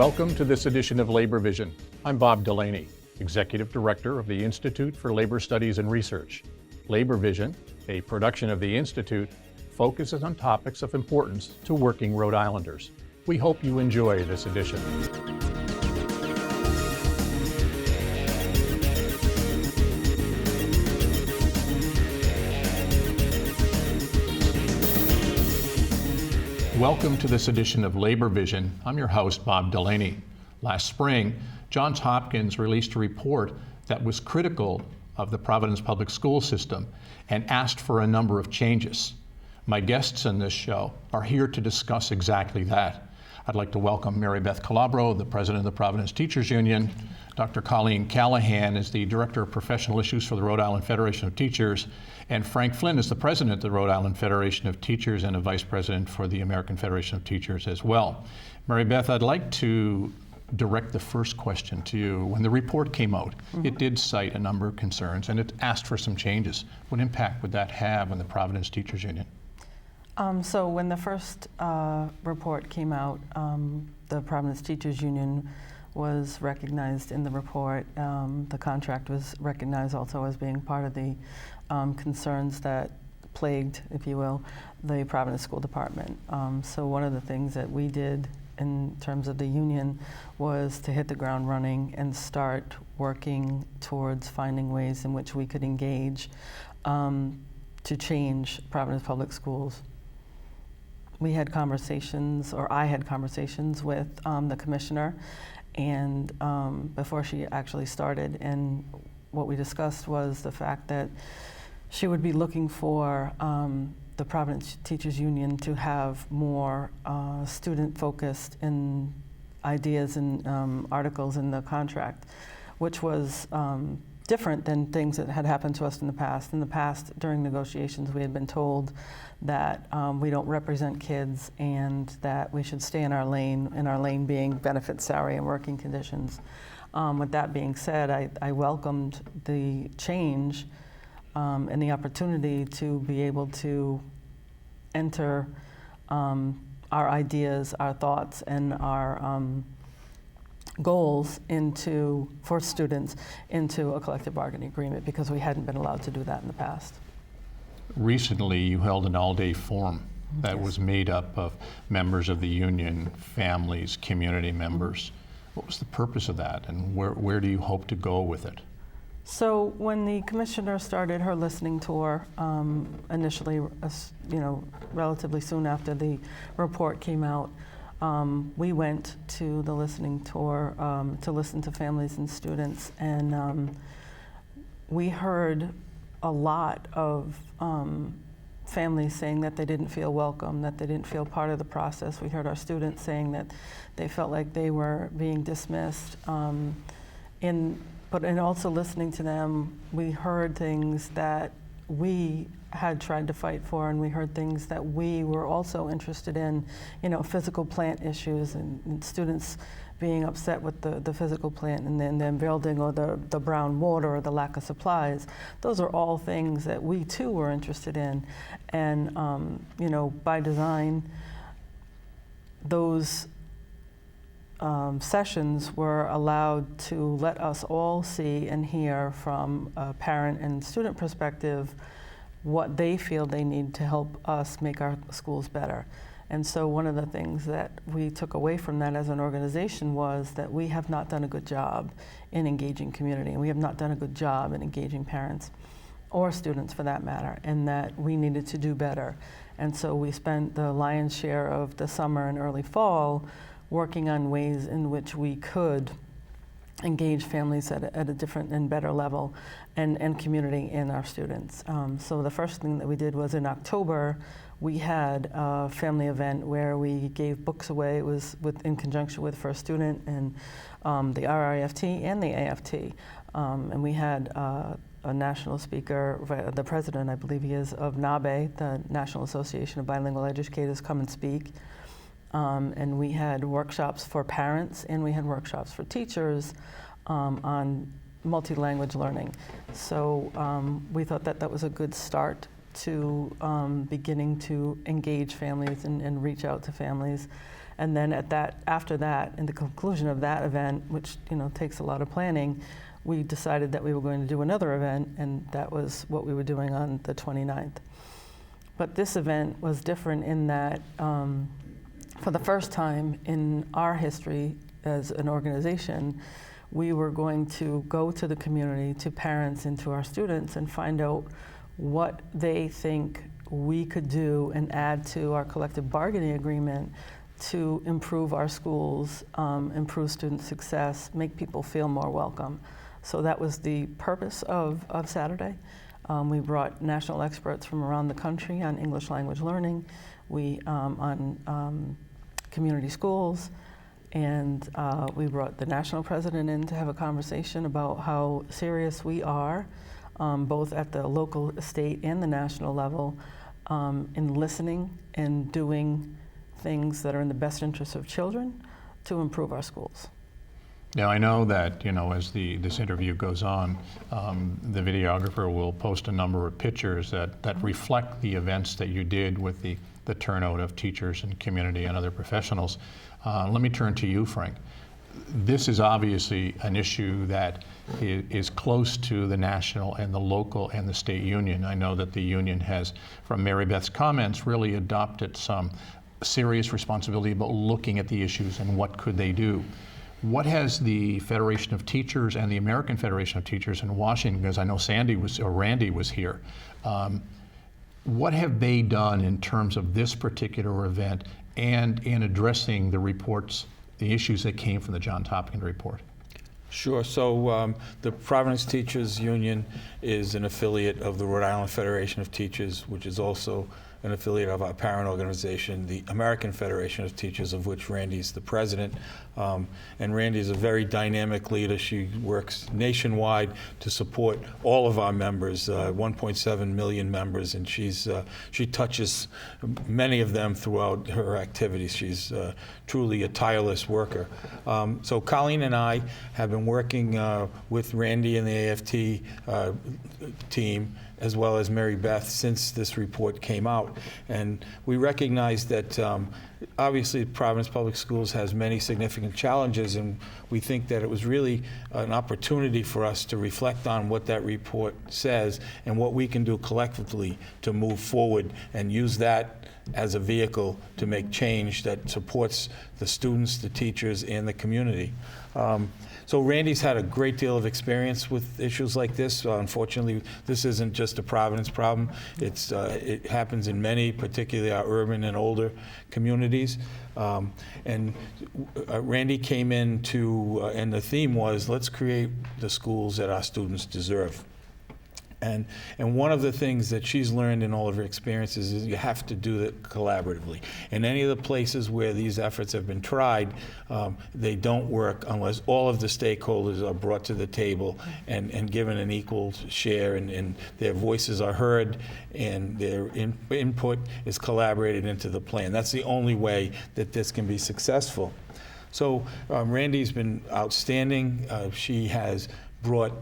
Welcome to this edition of Labor Vision. I'm Bob Delaney, Executive Director of the Institute for Labor Studies and Research. Labor Vision, a production of the Institute, focuses on topics of importance to working Rhode Islanders. We hope you enjoy this edition. Welcome to this edition of Labor Vision. I'm your host, Bob Delaney. Last spring, Johns Hopkins released a report that was critical of the Providence public school system and asked for a number of changes. My guests in this show are here to discuss exactly that. I'd like to welcome Maribeth Calabro, the president of the Providence Teachers Union. Dr. Colleen Callahan is the director of professional issues for the Rhode Island Federation of Teachers. And Frank Flynn is the president of the Rhode Island Federation of Teachers and a vice president for the American Federation of Teachers as well. Maribeth, I'd like to direct the first question to you. When the report came out, it did cite a number of concerns and it asked for some changes. What impact would that have on the Providence Teachers Union? So when the first report came out, the Providence Teachers Union was recognized in the report. The contract was recognized also as being part of the concerns that plagued, if you will, the Providence School Department. So one of the things that we did in terms of the union was to hit the ground running and start working towards finding ways in which we could engage to change Providence Public Schools. We had conversations, or I had conversations with the commissioner, and before she actually started, and what we discussed was the fact that she would be looking for the Providence Teachers Union to have more student-focused in ideas and articles in the contract, which was different than things that had happened to us in the past. In the past, during negotiations, we had been told that we don't represent kids and that we should stay in our lane being benefits, salary, and working conditions. With that being said, I welcomed the change and the opportunity to be able to enter our ideas, our thoughts, and our goals for students into a collective bargaining agreement, because we hadn't been allowed to do that in the past. Recently, you held an all-day forum that was made up of members of the union, families, community members. What was the purpose of that, and where do you hope to go with it? So when the commissioner started her listening tour, initially, relatively soon after the report came out, we went to the listening tour to listen to families and students, and we heard a lot of families saying that they didn't feel welcome, that they didn't feel part of the process. We heard our students saying that they felt like they were being dismissed. But in also listening to them, we heard things that we had tried to fight for, and we heard things that we were also interested in, physical plant issues and students being upset with the physical plant and then the building or the brown water or the lack of supplies. Those are all things that we too were interested in. And, by design, those sessions were allowed to let us all see and hear from a parent and student perspective what they feel they need to help us make our schools better. And so one of the things that we took away from that as an organization was that we have not done a good job in engaging community, and we have not done a good job in engaging parents or students for that matter, and that we needed to do better. And so we spent the lion's share of the summer and early fall working on ways in which we could engage families at a different and better level, and community in our students. So the first thing that we did was in October, we had a family event where we gave books away. It was in conjunction with First Student and the RIFT and the AFT. And we had a national speaker, the president, I believe he is, of NABE, the National Association of Bilingual Educators, come and speak. And we had workshops for parents and we had workshops for teachers on multi-language learning. So we thought that that was a good start to beginning to engage families and reach out to families. And then after that, in the conclusion of that event, which takes a lot of planning, we decided that we were going to do another event, and that was what we were doing on the 29th. But this event was different in that for the first time in our history as an organization, we were going to go to the community, to parents and to our students, and find out what they think we could do and add to our collective bargaining agreement to improve our schools, improve student success, make people feel more welcome. So that was the purpose of Saturday. We brought national experts from around the country on English language learning, on community schools, and we brought the national president in to have a conversation about how serious we are, both at the local, state, and the national level, in listening and doing things that are in the best interest of children to improve our schools. Now, I know that, as this interview goes on, the videographer will post a number of pictures that reflect the events that you did with the turnout of teachers and community and other professionals. Let me turn to you, Frank. This is obviously an issue that is close to the national and the local and the state union. I know that the union has, from Maribeth's comments, really adopted some serious responsibility about looking at the issues and what could they do. What has the Federation of Teachers and the American Federation of Teachers in Washington, because I know Randy was here, what have they done in terms of this particular event and in addressing the reports, the issues that came from the Johns Hopkins report? Sure. So the Providence Teachers Union is an affiliate of the Rhode Island Federation of Teachers, which is also an affiliate of our parent organization, the American Federation of Teachers, of which Randy's the president. And Randy is a very dynamic leader. She works nationwide to support all of our members, 1.7 million members, and she touches many of them throughout her activities. She's truly a tireless worker. So Colleen and I have been working with Randy and the AFT team, as well as Maribeth, since this report came out. And we recognize that obviously Providence Public Schools has many significant challenges, and we think that it was really an opportunity for us to reflect on what that report says and what we can do collectively to move forward and use that as a vehicle to make change that supports the students, the teachers, and the community. So Randy's had a great deal of experience with issues like this. Unfortunately, this isn't just a Providence problem. It happens in many, particularly our urban and older communities. And Randy came in and the theme was, let's create the schools that our students deserve. And one of the things that she's learned in all of her experiences is you have to do it collaboratively. In any of the places where these efforts have been tried, they don't work unless all of the stakeholders are brought to the table and given an equal share, and their voices are heard and their input is collaborated into the plan. That's the only way that this can be successful. So Randy's been outstanding. She has brought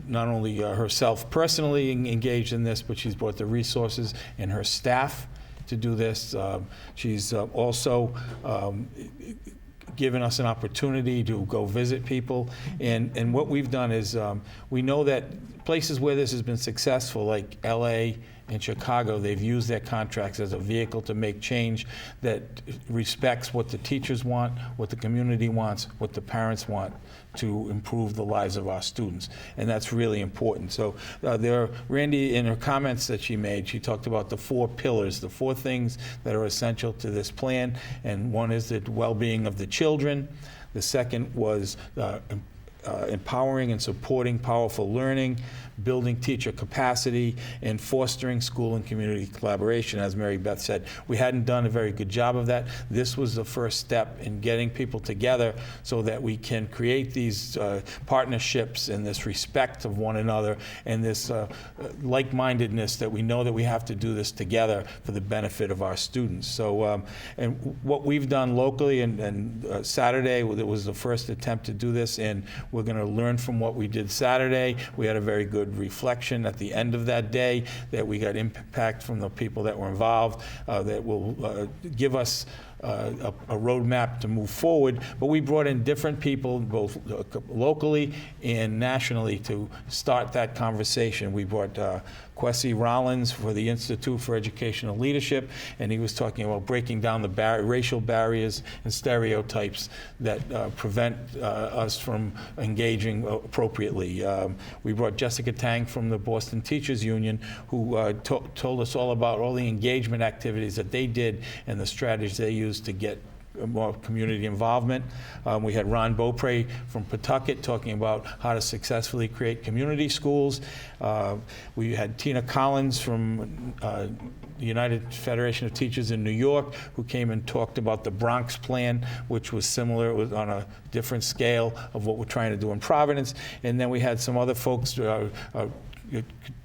not only herself personally engaged in this, but she's brought the resources and her staff to do this. She's also given us an opportunity to go visit people. And what we've done is we know that places where this has been successful, like LA and Chicago, they've used their contracts as a vehicle to make change that respects what the teachers want, what the community wants, what the parents want to improve the lives of our students. And that's really important. So Randy, in her comments that she made, she talked about the 4 pillars, the 4 things that are essential to this plan. And one is the well-being of the children. The second was empowering and supporting powerful learning, building teacher capacity, and fostering school and community collaboration. As Maribeth said, we hadn't done a very good job of that. This was the first step in getting people together so that we can create these partnerships and this respect of one another and this like-mindedness that we know that we have to do this together for the benefit of our students. So, and what we've done locally, and Saturday, it was the first attempt to do this, and We're going to learn from what we did Saturday. We had a very good reflection at the end of that day that we got impact from the people that were involved that will give us a roadmap to move forward. But we brought in different people, both locally and nationally, to start that conversation. We brought Kwesi Rollins for the Institute for Educational Leadership, and he was talking about breaking down the racial barriers and stereotypes that prevent us from engaging appropriately. We brought Jessica Tang from the Boston Teachers Union, who told us all about all the engagement activities that they did and the strategies they used to get more community involvement. We had Ron Beaupre from Pawtucket talking about how to successfully create community schools. We had Tina Collins from the United Federation of Teachers in New York, who came and talked about the Bronx Plan, which was similar. It was on a different scale of what we're trying to do in Providence. And then we had some other folks,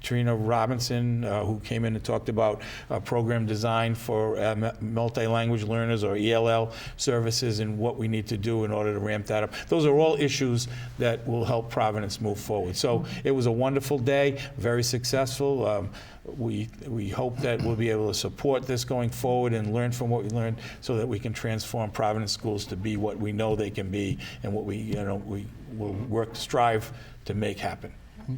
Katrina Robinson, who came in and talked about program design for multi-language learners, or ELL services, and what we need to do in order to ramp that up. Those are all issues that will help Providence move forward. So it was a wonderful day, very successful. We hope that we'll be able to support this going forward and learn from what we learned, so that we can transform Providence schools to be what we know they can be, and what we will strive to make happen.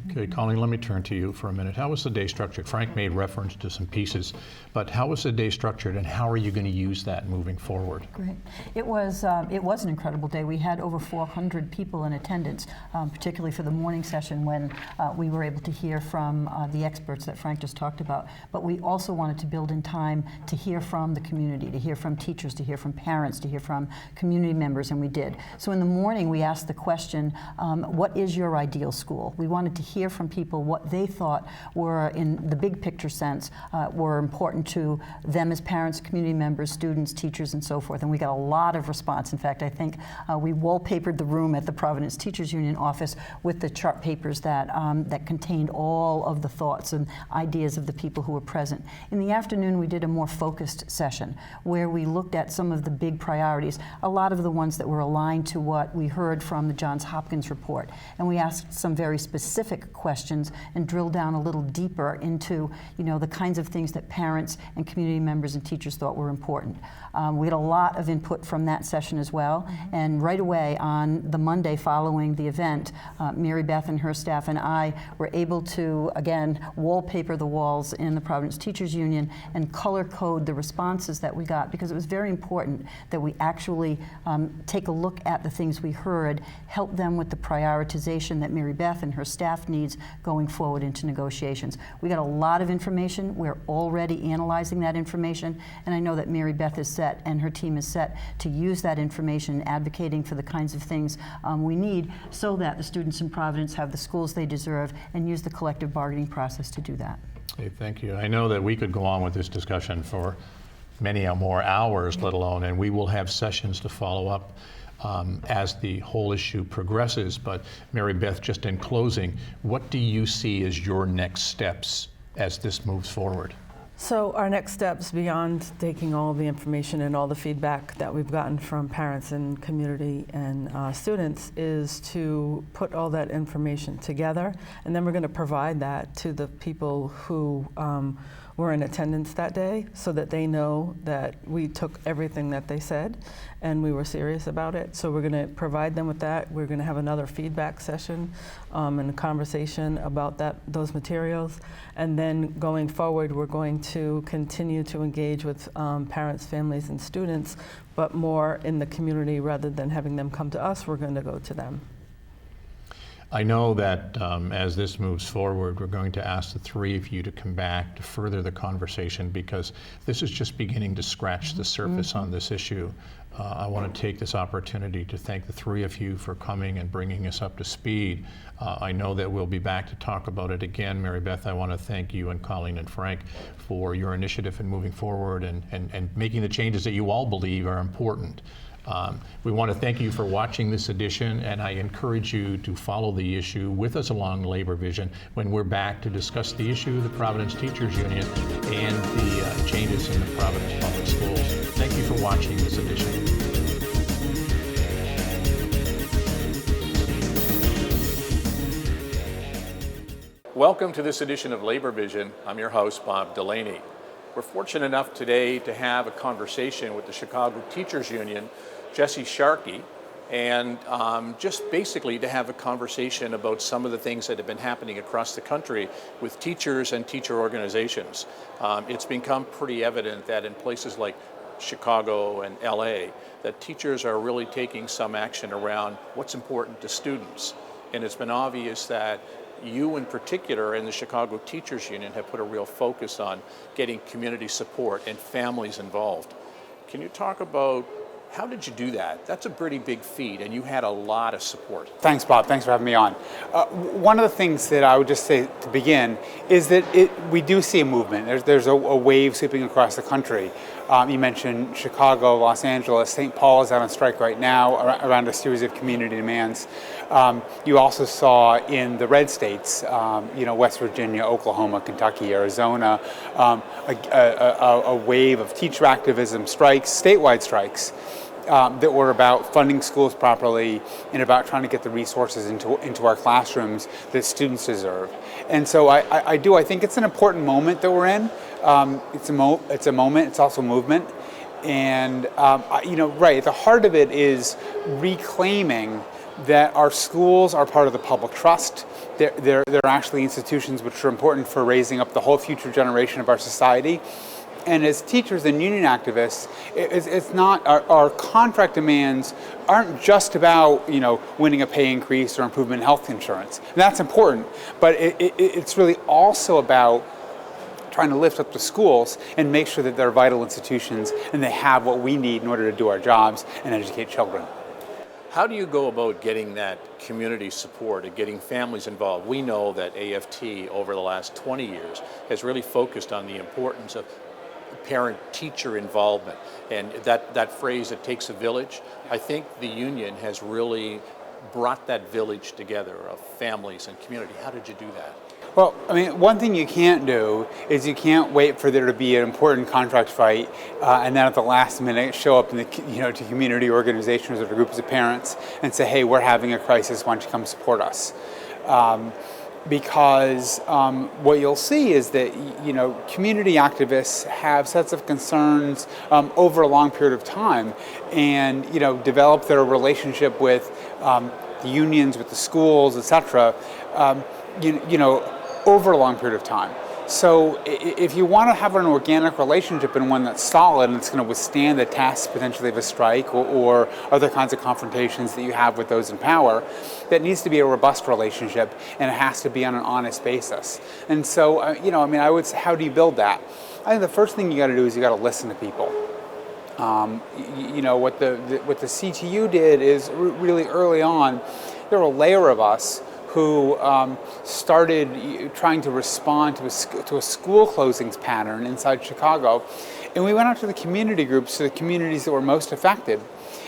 Okay, Colleen, let me turn to you for a minute. How was the day structured? Frank made reference to some pieces, but how was the day structured, and how are you going to use that moving forward? Great. It was an incredible day. We had over 400 people in attendance, particularly for the morning session, when we were able to hear from the experts that Frank just talked about. But we also wanted to build in time to hear from the community, to hear from teachers, to hear from parents, to hear from community members, and we did. So in the morning, we asked the question, what is your ideal school? We wanted to hear from people what they thought were, in the big picture sense, were important to them as parents, community members, students, teachers, and so forth. And we got a lot of response. In fact, I think we wallpapered the room at the Providence Teachers Union office with the chart papers that contained all of the thoughts and ideas of the people who were present. In the afternoon, we did a more focused session where we looked at some of the big priorities, a lot of the ones that were aligned to what we heard from the Johns Hopkins report. And we asked some very specific questions and drill down a little deeper into, the kinds of things that parents and community members and teachers thought were important. We had a lot of input from that session as well. And right away on the Monday following the event, Maribeth and her staff and I were able to, again, wallpaper the walls in the Providence Teachers Union and color code the responses that we got, because it was very important that we actually take a look at the things we heard, help them with the prioritization that Maribeth and her staff needs going forward into negotiations. We got a lot of information. We're already analyzing that information, and I know that Maribeth is set and her team is set to use that information, advocating for the kinds of things we need, so that the students in Providence have the schools they deserve, and use the collective bargaining process to do that. Okay, thank you. I know that we could go on with this discussion for many more hours, let alone, and we will have sessions to follow up as the whole issue progresses. But Maribeth, just in closing, what do you see as your next steps as this moves forward? So our next steps, beyond taking all the information and all the feedback that we've gotten from parents and community and students, is to put all that information together, and then we're going to provide that to the people who were in attendance that day, so that they know that we took everything that they said and we were serious about it. So we're going to provide them with that. We're going to have another feedback session and a conversation about those materials. And then going forward, we're going to continue to engage with parents, families, and students, but more in the community rather than having them come to us. We're going to go to them. I know that as this moves forward, we're going to ask the three of you to come back to further the conversation, because this is just beginning to scratch the surface on this issue. I want to take this opportunity to thank the three of you for coming and bringing us up to speed. I know that we'll be back to talk about it again. Maribeth, I want to thank you and Colleen and Frank for your initiative in moving forward and making the changes that you all believe are important. We want to thank you for watching this edition, and I encourage you to follow the issue with us along Labor Vision when we're back to discuss the issue of the Providence Teachers Union and the changes in the Providence Public Schools. Thank you for watching this edition. Welcome to this edition of Labor Vision. I'm your host, Bob Delaney. We're fortunate enough today to have a conversation with the Chicago Teachers Union, Jesse Sharkey, and just basically to have a conversation about some of the things that have been happening across the country with teachers and teacher organizations. It's become pretty evident that in places like Chicago and LA, that teachers are really taking some action around what's important to students. And it's been obvious that you in particular and the Chicago Teachers Union have put a real focus on getting community support and families involved. Can you talk about how did you do that? That's a pretty big feat, and you had a lot of support. Thanks, Bob. Thanks for having me on. One of the things that I would just say to begin is that we do see a movement. There's a wave sweeping across the country. You mentioned Chicago, Los Angeles, St. Paul is out on strike right now around a series of community demands. You also saw in the red states, West Virginia, Oklahoma, Kentucky, Arizona, a wave of teacher activism strikes, statewide strikes, that were about funding schools properly and about trying to get the resources into our classrooms that students deserve. And so I think it's an important moment that we're in. It's a moment, it's also a movement. And, right, at the heart of it is reclaiming that our schools are part of the public trust. They're actually institutions which are important for raising up the whole future generation of our society. And as teachers and union activists, it's not, our contract demands aren't just about, winning a pay increase or improvement in health insurance. And that's important, but it's really also about trying to lift up the schools and make sure that they're vital institutions and they have what we need in order to do our jobs and educate children. How do you go about getting that community support and getting families involved? We know that AFT over the last 20 years has really focused on the importance of parent-teacher involvement, and that phrase, it takes a village. I think the union has really brought that village together of families and community. How did you do that? Well, one thing you can't do is you can't wait for there to be an important contract fight and then at the last minute show up in to community organizations or groups of parents and say, hey, we're having a crisis, why don't you come support us? Because what you'll see is that community activists have sets of concerns over a long period of time, and develop their relationship with the unions, with the schools, etc. Over a long period of time. So if you want to have an organic relationship and one that's solid and it's going to withstand the tests potentially of a strike or other kinds of confrontations that you have with those in power, that needs to be a robust relationship and it has to be on an honest basis. And so, I would say, how do you build that? I think the first thing you got to do is you got to listen to people. What the CTU did is really early on, there were a layer of us who started trying to respond to a school closings pattern inside Chicago. And we went out to the community groups, to the communities that were most affected.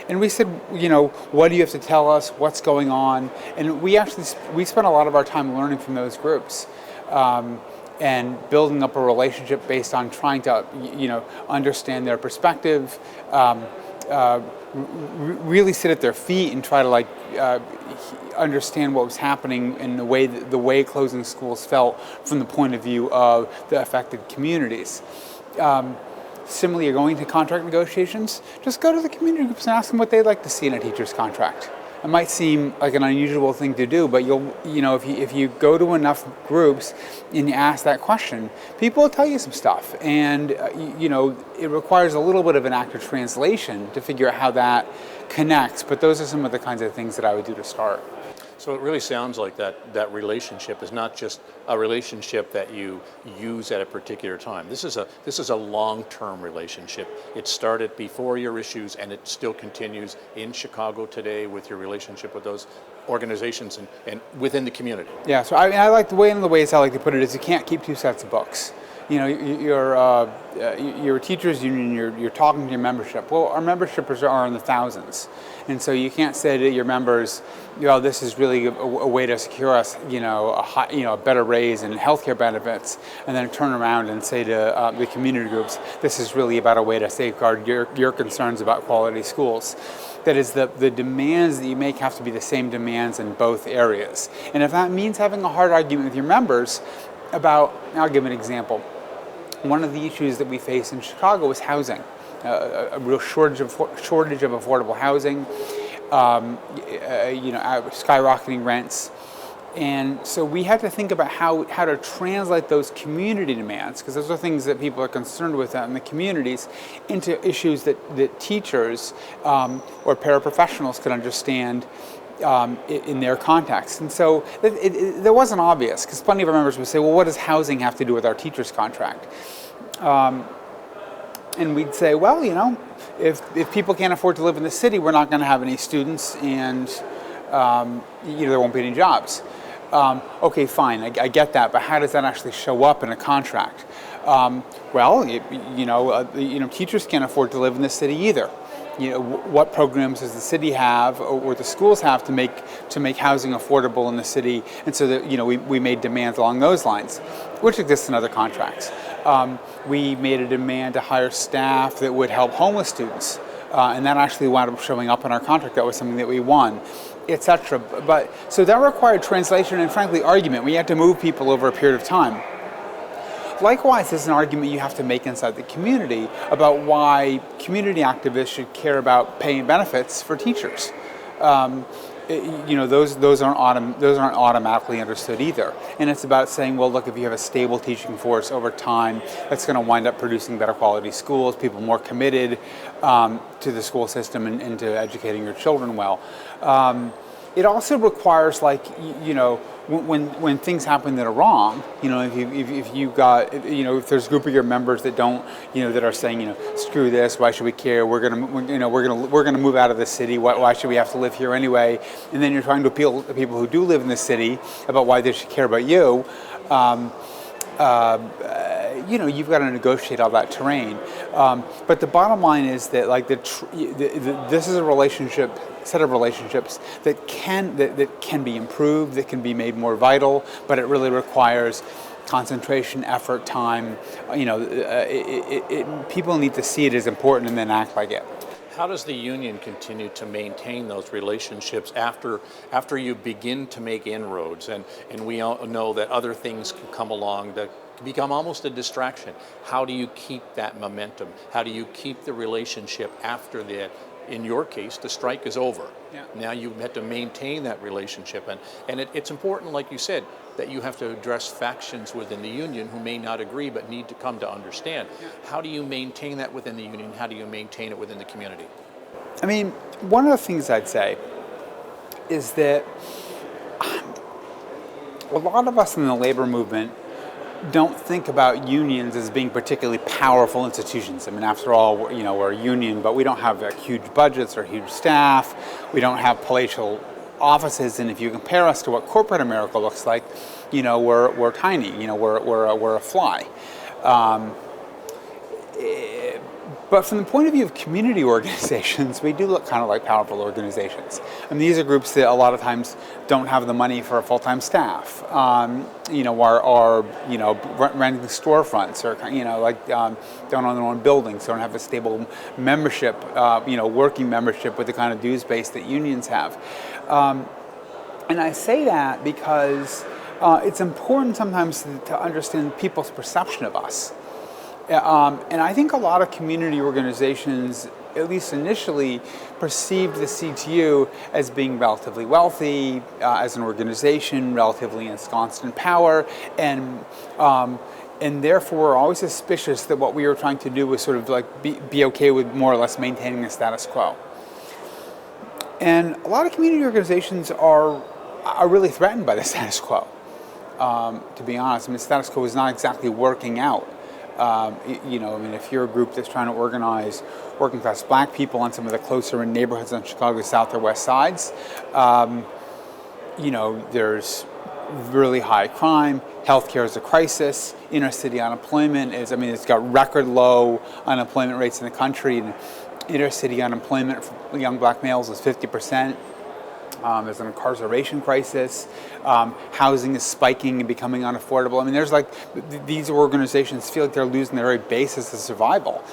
And we said, what do you have to tell us? What's going on? And we spent a lot of our time learning from those groups and building up a relationship based on trying to, understand their perspective, really sit at their feet and try to understand what was happening and the way closing schools felt from the point of view of the affected communities. Similarly, you're going to contract negotiations, just go to the community groups and ask them what they'd like to see in a teacher's contract. It might seem like an unusual thing to do, but if you go to enough groups and you ask that question, people will tell you some stuff. And it requires a little bit of an active translation to figure out how that connects. But those are some of the kinds of things that I would do to start. So it really sounds like that relationship is not just a relationship that you use at a particular time. This is a long-term relationship. It started before your issues and it still continues in Chicago today with your relationship with those organizations and within the community. Yeah, so I like one of the ways I like to put it is you can't keep two sets of books. you're a teachers union, you're talking to your membership. Well, our membership are in the thousands. And so you can't say to your members, this is really a way to secure us, a better raise in healthcare benefits, and then turn around and say to the community groups, this is really about a way to safeguard your concerns about quality schools. That is, the demands that you make have to be the same demands in both areas. And if that means having a hard argument with your members about, I'll give an example. One of the issues that we face in Chicago is housing. A real shortage of affordable housing, skyrocketing rents, and so we had to think about how to translate those community demands, because those are things that people are concerned with out in the communities, into issues that teachers or paraprofessionals could understand in their context. And so that wasn't obvious, because plenty of our members would say, well, what does housing have to do with our teacher's contract? And we'd say, well, if people can't afford to live in the city, we're not going to have any students, and there won't be any jobs. Okay, fine, I get that, but how does that actually show up in a contract? Teachers can't afford to live in the city either. What programs does the city have or the schools have to make housing affordable in the city? And so that we made demands along those lines, which exists in other contracts. We made a demand to hire staff that would help homeless students, and that actually wound up showing up in our contract. That was something that we won, etc. But so that required translation and, frankly, argument. We had to move people over a period of time. Likewise, there's an argument you have to make inside the community about why community activists should care about paying benefits for teachers. Those aren't automatically understood either. And it's about saying, well, look, if you have a stable teaching force over time, that's going to wind up producing better quality schools, people more committed to the school system and to educating your children well. It also requires, when things happen that are wrong, if there's a group of your members that don't, that are saying, screw this, why should we care? We're gonna move out of the city. Why should we have to live here anyway? And then you're trying to appeal to people who do live in the city about why they should care about you. You've got to negotiate all that terrain. But the bottom line is that, this is a set of relationships that can be improved, that can be made more vital, but it really requires concentration, effort, time. People need to see it as important and then act like it. How does the union continue to maintain those relationships after you begin to make inroads? And we all know that other things can come along that become almost a distraction. How do you keep that momentum? How do you keep the relationship after in your case, the strike is over? Yeah. Now you have to maintain that relationship. And it's important, like you said, that you have to address factions within the union who may not agree but need to come to understand. Yeah. How do you maintain that within the union? How do you maintain it within the community? I mean, one of the things I'd say is that a lot of us in the labor movement don't think about unions as being particularly powerful institutions. I mean, after all, we're a union, but we don't have huge budgets or huge staff. We don't have palatial offices, and if you compare us to what corporate America looks like, we're tiny. We're a fly. But from the point of view of community organizations, we do look kind of like powerful organizations. And these are groups that a lot of times don't have the money for a full-time staff, or renting storefronts, or don't own their own buildings, don't have a stable membership, working membership with the kind of dues base that unions have. And I say that because it's important sometimes to understand people's perception of us. And I think a lot of community organizations, at least initially, perceived the CTU as being relatively wealthy, as an organization, relatively ensconced in power, and therefore were always suspicious that what we were trying to do was sort of be okay with more or less maintaining the status quo. And a lot of community organizations are really threatened by the status quo, to be honest. I mean, the status quo is not exactly working out. If you're a group that's trying to organize working class black people on some of the closer in neighborhoods on Chicago's south or west sides, there's really high crime. Healthcare is a crisis. Inner city unemployment is, it's got record low unemployment rates in the country. And inner city unemployment for young black males is 50%. There's an incarceration crisis. Housing is spiking and becoming unaffordable. There's these organizations feel like they're losing their very basis of survival.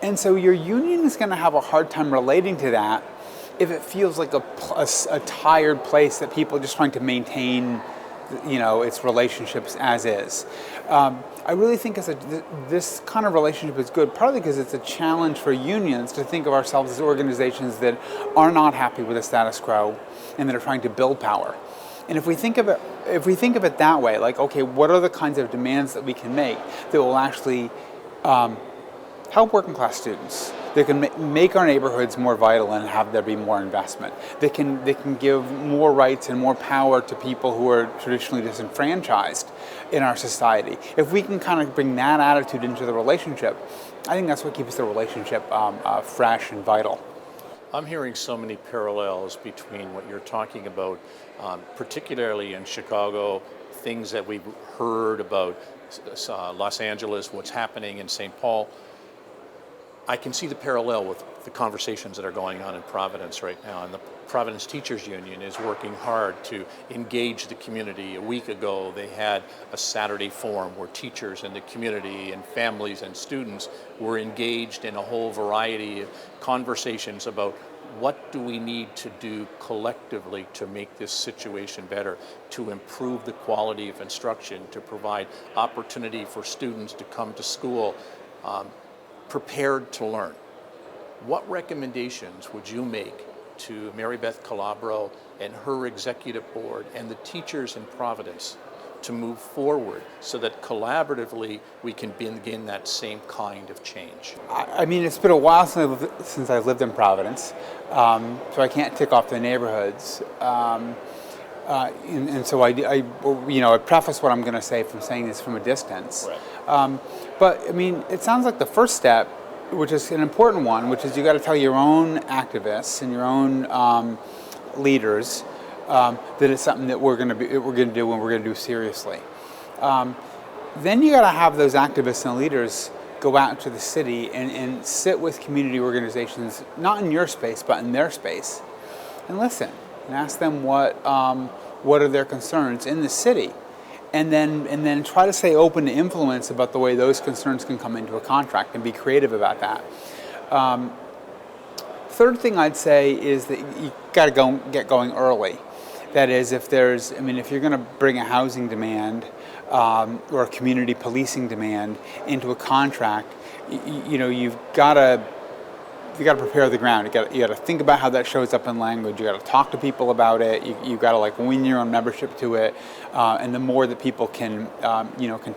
And so your union is going to have a hard time relating to that if it feels like a tired place that people are just trying to maintain, its relationships as is. I really think this kind of relationship is good, partly because it's a challenge for unions to think of ourselves as organizations that are not happy with the status quo and that are trying to build power. And if we think of it that way, okay, what are the kinds of demands that we can make that will actually help working class students? They can make our neighborhoods more vital and have there be more investment. They can give more rights and more power to people who are traditionally disenfranchised in our society. If we can kind of bring that attitude into the relationship, I think that's what keeps the relationship fresh and vital. I'm hearing so many parallels between what you're talking about, particularly in Chicago, things that we've heard about Los Angeles, what's happening in St. Paul. I can see the parallel with the conversations that are going on in Providence right now, and the Providence Teachers Union is working hard to engage the community. A week ago, they had a Saturday forum where teachers in the community and families and students were engaged in a whole variety of conversations about what do we need to do collectively to make this situation better, to improve the quality of instruction, to provide opportunity for students to come to school prepared to learn. What recommendations would you make to Maribeth Calabro and her executive board and the teachers in Providence to move forward so that collaboratively we can begin that same kind of change? It's been a while since I've lived in Providence, so I can't tick off the neighborhoods. And so I preface what I'm going to say from saying this from a distance. Right. But it sounds like the first step, which is an important one, which is you got to tell your own activists and your own leaders that it's something that we're going to do and we're going to do seriously. Then you got to have those activists and leaders go out into the city and sit with community organizations, not in your space but in their space, and listen and ask them what are their concerns in the city. And then try to stay open to influence about the way those concerns can come into a contract and be creative about that. Third thing I'd say is that you got to get going early. That is, if you're going to bring a housing demand or a community policing demand into a contract, you've got to prepare the ground. You got to think about how that shows up in language. You got to talk to people about it. You got to win your own membership to it. And the more that people can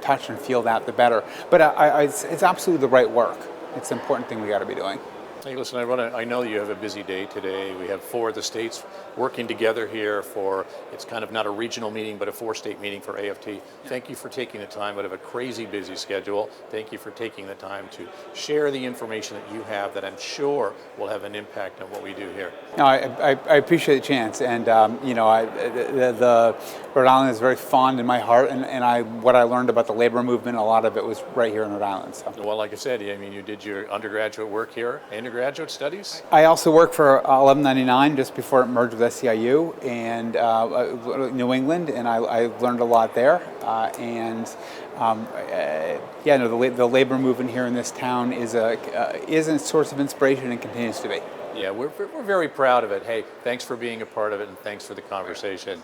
touch and feel that, the better. But it's absolutely the right work. It's an important thing we got to be doing. Hey, listen, I know you have a busy day today. We have 4 of the states working together here for, it's kind of not a regional meeting, but a 4-state meeting for AFT. Thank you for taking the time out of a crazy busy schedule. Thank you for taking the time to share the information that you have that I'm sure will have an impact on what we do here. No, I appreciate the chance, and the Rhode Island is very fond in my heart, and what I learned about the labor movement, a lot of it was right here in Rhode Island. So. Well, like I said, you did your undergraduate work here, undergraduate studies? I also worked for 1199 just before it merged with SEIU and New England, and I learned a lot there. The labor movement here in this town is a source of inspiration and continues to be. Yeah, we're very proud of it. Hey, thanks for being a part of it, and thanks for the conversation.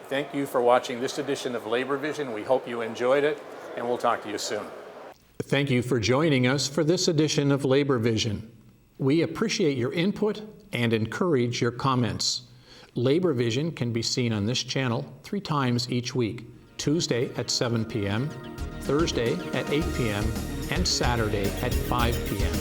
Thank you for watching this edition of Labor Vision. We hope you enjoyed it, and we'll talk to you soon. Thank you for joining us for this edition of Labor Vision. We appreciate your input and encourage your comments. Labor Vision can be seen on this channel 3 times each week: Tuesday at 7 p.m., Thursday at 8 p.m., and Saturday at 5 p.m.